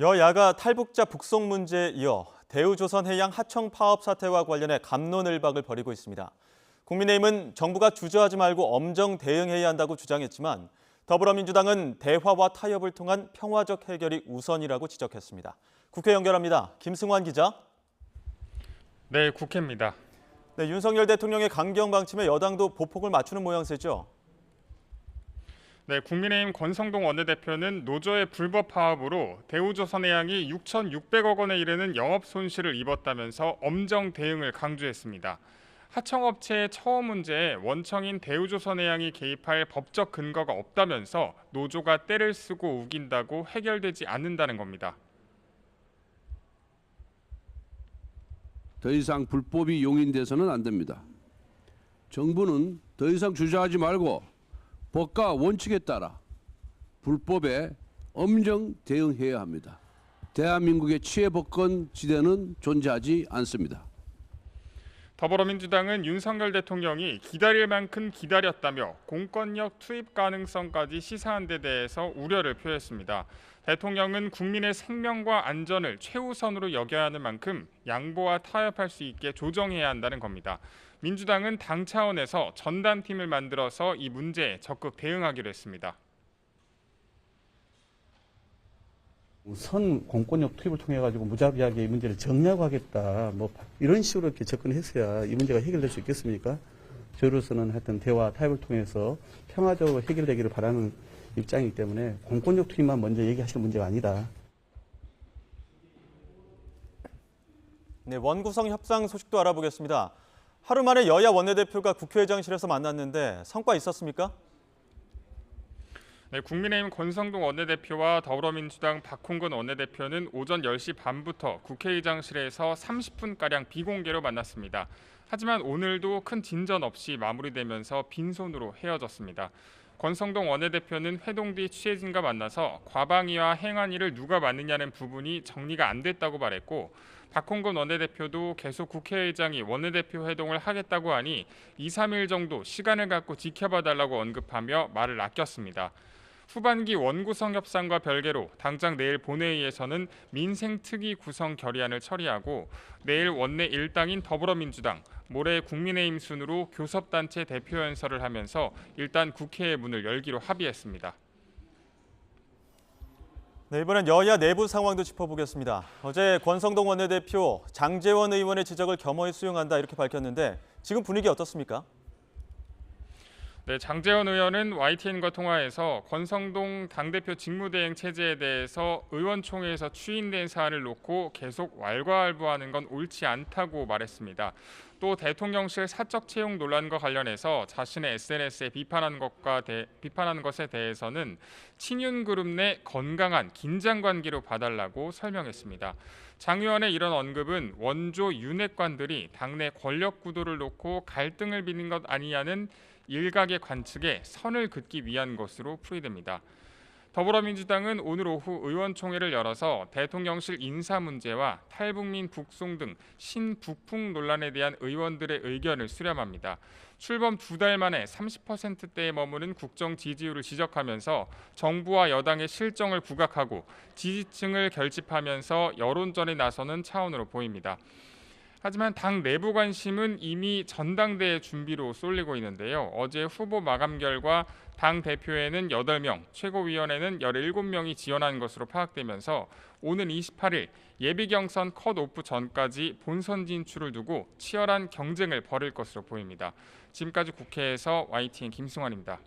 여야가 탈북자 북송 문제에 이어 대우조선해양 하청 파업 사태와 관련해 갑론을박을 벌이고 있습니다. 국민의힘은 정부가 주저하지 말고 엄정 대응해야 한다고 주장했지만 더불어민주당은 대화와 타협을 통한 평화적 해결이 우선이라고 지적했습니다. 국회 연결합니다. 김승환 기자. 네, 국회입니다. 네, 윤석열 대통령의 강경 방침에 여당도 보폭을 맞추는 모양새죠. 네, 국민의힘 권성동 원내대표는 노조의 불법 파업으로 대우조선해양이 6,600억 원에 이르는 영업 손실을 입었다면서 엄정 대응을 강조했습니다. 하청업체의 처우 문제에 원청인 대우조선해양이 개입할 법적 근거가 없다면서 노조가 떼를 쓰고 우긴다고 해결되지 않는다는 겁니다. 더 이상 불법이 용인돼서는 안 됩니다. 정부는 더 이상 주저하지 말고 법과 원칙에 따라 불법에 엄정 대응해야 합니다. 대한민국의 치외법권 지대는 존재하지 않습니다. 더불어민주당은 윤석열 대통령이 기다릴 만큼 기다렸다며 공권력 투입 가능성까지 시사한 데 대해서 우려를 표했습니다. 대통령은 국민의 생명과 안전을 최우선으로 여겨야 하는 만큼 양보와 타협할 수 있게 조정해야 한다는 겁니다. 민주당은 당 차원에서 전담팀을 만들어서 이 문제에 적극 대응하기로 했습니다. 우선 공권력 투입을 통해 가지고 무자비하게 이 문제를 정략하겠다, 이런 식으로 이렇게 접근했어야 이 문제가 해결될 수 있겠습니까? 저로서는 하여튼 대화 타협을 통해서 평화적으로 해결되기를 바라는 입장이기 때문에 공권력 투입만 먼저 얘기하실 문제가 아니다. 네, 원구성 협상 소식도 알아보겠습니다. 하루 만에 여야 원내대표가 국회의장실에서 만났는데 성과 있었습니까? 네, 국민의힘 권성동 원내대표와 더불어민주당 박홍근 원내대표는 오전 10시 반부터 국회의장실에서 30분가량 비공개로 만났습니다. 하지만 오늘도 큰 진전 없이 마무리되면서 빈손으로 헤어졌습니다. 권성동 원내대표는 회동 뒤 취재진과 만나서 과방위와 행안위를 누가 맡느냐는 부분이 정리가 안 됐다고 말했고, 박홍근 원내대표도 계속 국회의장이 원내대표 회동을 하겠다고 하니 2, 3일 정도 시간을 갖고 지켜봐 달라고 언급하며 말을 아꼈습니다. 후반기 원구성 협상과 별개로 당장 내일 본회의에서는 민생특위 구성 결의안을 처리하고 내일 원내 일당인 더불어민주당, 모레 국민의힘 순으로 교섭단체 대표 연설을 하면서 일단 국회의 문을 열기로 합의했습니다. 네, 이번엔 여야 내부 상황도 짚어보겠습니다. 어제 권성동 원내대표 장제원 의원의 지적을 겸허히 수용한다 이렇게 밝혔는데 지금 분위기 어떻습니까? 네, 장제원 의원은 YTN과 통화에서 권성동 당대표 직무대행 체제에 대해서 의원총회에서 추인된 사안을 놓고 계속 왈가왈부하는 건 옳지 않다고 말했습니다. 또 대통령실 사적 채용 논란과 관련해서 자신의 SNS에 비판한 것에 대해서는 친윤그룹 내 건강한 긴장관계로 봐달라고 설명했습니다. 장 의원의 이런 언급은 원조 윤핵관들이 당내 권력 구도를 놓고 갈등을 빚는 것 아니냐는 일각의 관측에 선을 긋기 위한 것으로 풀이됩니다. 더불어민주당은 오늘 오후 의원총회를 열어서 대통령실 인사 문제와 탈북민 북송 등 신북풍 논란에 대한 의원들의 의견을 수렴합니다. 출범 2달 만에 30%대에 머무는 국정 지지율을 지적하면서 정부와 여당의 실정을 부각하고 지지층을 결집하면서 여론전에 나서는 차원으로 보입니다. 하지만 당 내부 관심은 이미 전당대회 준비로 쏠리고 있는데요. 어제 후보 마감 결과 당 대표에는 8명, 최고위원회는 17명이 지원한 것으로 파악되면서 오는 28일 예비 경선 컷오프 전까지 본선 진출을 두고 치열한 경쟁을 벌일 것으로 보입니다. 지금까지 국회에서 YTN 김승환입니다.